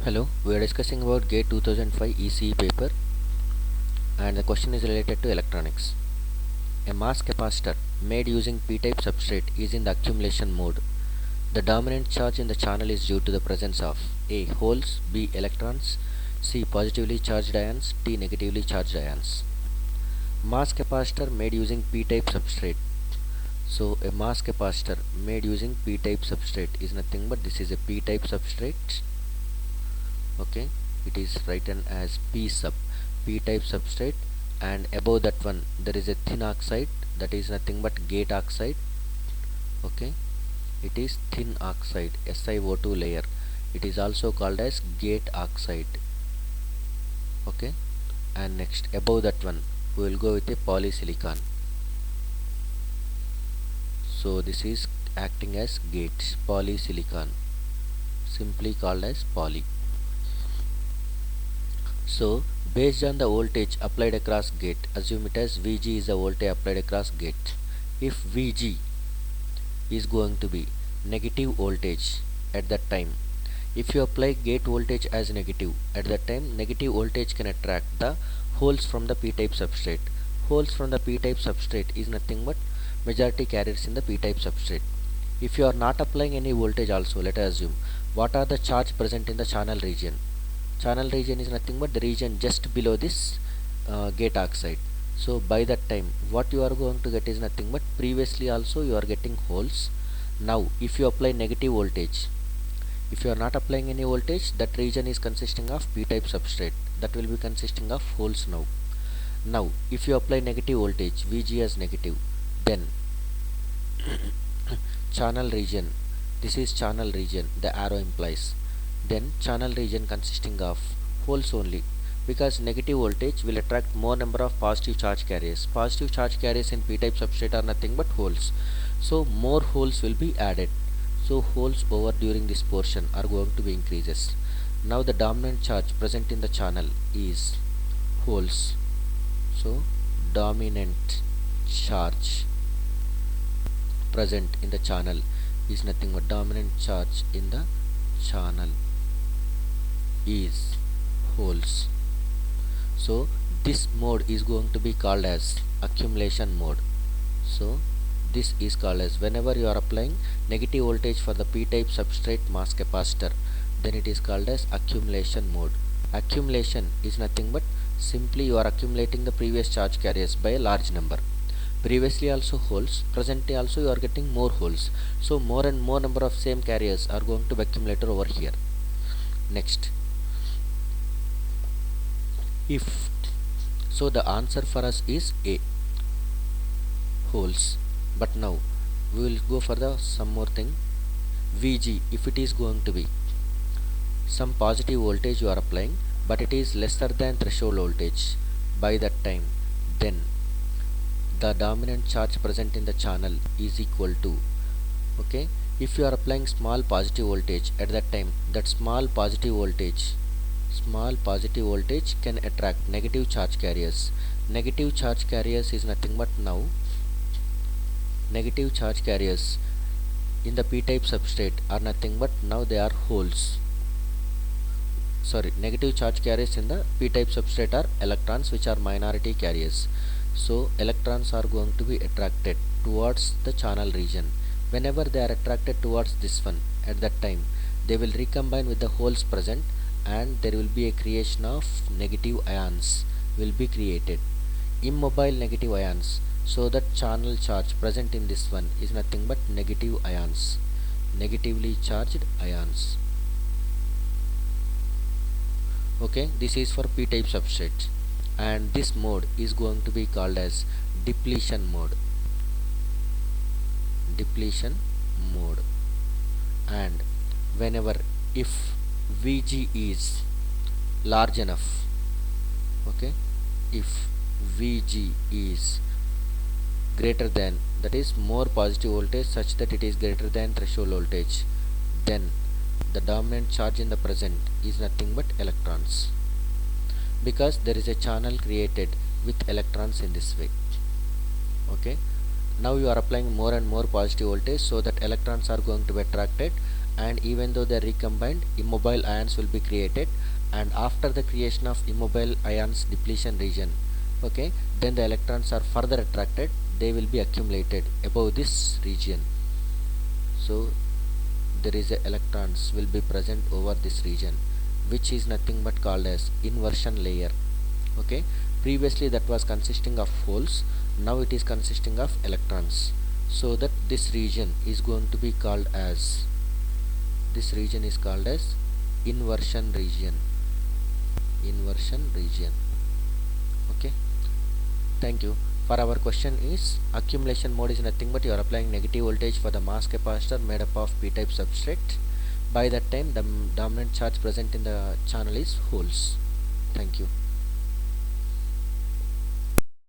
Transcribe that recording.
Hello, we are discussing about GATE 2005 ECE paper, and the question is related to electronics. A mass capacitor made using p-type substrate is in the accumulation mode. The dominant charge in the channel is due to the presence of A. Holes, B. Electrons, C. Positively charged ions, D. Negatively charged ions. Mass capacitor made using p-type substrate. So a mass capacitor made using p-type substrate is nothing but this is a p-type substrate. Okay, it is written as p sub, p-type substrate, and above that one there is a thin oxide, that is nothing but gate oxide. Okay, it is thin oxide, SiO2 layer. It is also called as gate oxide. Okay, and next above that one we will go with a polysilicon. So this is acting as gates, polysilicon, simply called as poly. So based on the voltage applied across gate, assume it as Vg is the voltage applied across gate. If Vg is going to be negative voltage at that time, if you apply gate voltage as negative, at that time negative voltage can attract the holes from the p-type substrate. Holes from the p-type substrate is nothing but majority carriers in the p-type substrate. If you are not applying any voltage also, let us assume, what are the charge present in the channel region? Channel region is nothing but the region just below this gate oxide. So by that time what you are going to get is nothing but previously also you are getting holes. Now if you apply negative voltage, if you are not applying any voltage, that region is consisting of p-type substrate, that will be consisting of holes. Now if you apply negative voltage, Vg as negative, then channel region, this is channel region, the arrow implies, then channel region consisting of holes only, because negative voltage will attract more number of positive charge carriers. Positive charge carriers in p-type substrate are nothing but holes, so more holes will be added. So holes over during this portion are going to be increases. Now the dominant charge present in the channel is holes. So dominant charge present in the channel is nothing but dominant charge in the channel is holes. So this mode is going to be called as accumulation mode. So this is called as, whenever you are applying negative voltage for the p-type substrate mass capacitor, then it is called as accumulation mode. Accumulation is nothing but simply you are accumulating the previous charge carriers by a large number. Previously also holes, presently also you are getting more holes, so more and more number of same carriers are going to be accumulated over here. Next, if so, the answer for us is A, holes. But now we will go for the some more thing. Vg, if it is going to be some positive voltage you are applying, but it is lesser than threshold voltage, by that time then the dominant charge present in the channel is equal to, okay, if you are applying small positive voltage, at that time that small positive voltage can attract negative charge carriers. Negative charge carriers is nothing but, now negative charge carriers in the p-type substrate are nothing but, now they are holes. Sorry, negative charge carriers in the p-type substrate are electrons, which are minority carriers. So electrons are going to be attracted towards the channel region. Whenever they are attracted towards this one, at that time they will recombine with the holes present, and there will be a creation of negative ions will be created, immobile negative ions. So that channel charge present in this one is nothing but negative ions, negatively charged ions. Okay, this is for p-type substrate, and this mode is going to be called as depletion mode. Depletion mode. And whenever, if Vg is large enough, okay, if Vg is greater than, that is more positive voltage such that it is greater than threshold voltage, then the dominant charge in the present is nothing but electrons, because there is a channel created with electrons in this way. Okay, now you are applying more and more positive voltage, so that electrons are going to be attracted, and even though they are recombined, immobile ions will be created, and after the creation of immobile ions depletion region, okay, then the electrons are further attracted, they will be accumulated above this region. So there is a electrons will be present over this region, which is nothing but called as inversion layer. Okay, previously that was consisting of holes, now it is consisting of electrons, so that this region is going to be called as, this region is called as inversion region. Inversion region. Okay, thank you. For our question is, accumulation mode is nothing but you are applying negative voltage for the mass capacitor made up of p-type substrate. By that time the dominant charge present in the channel is holes. Thank you.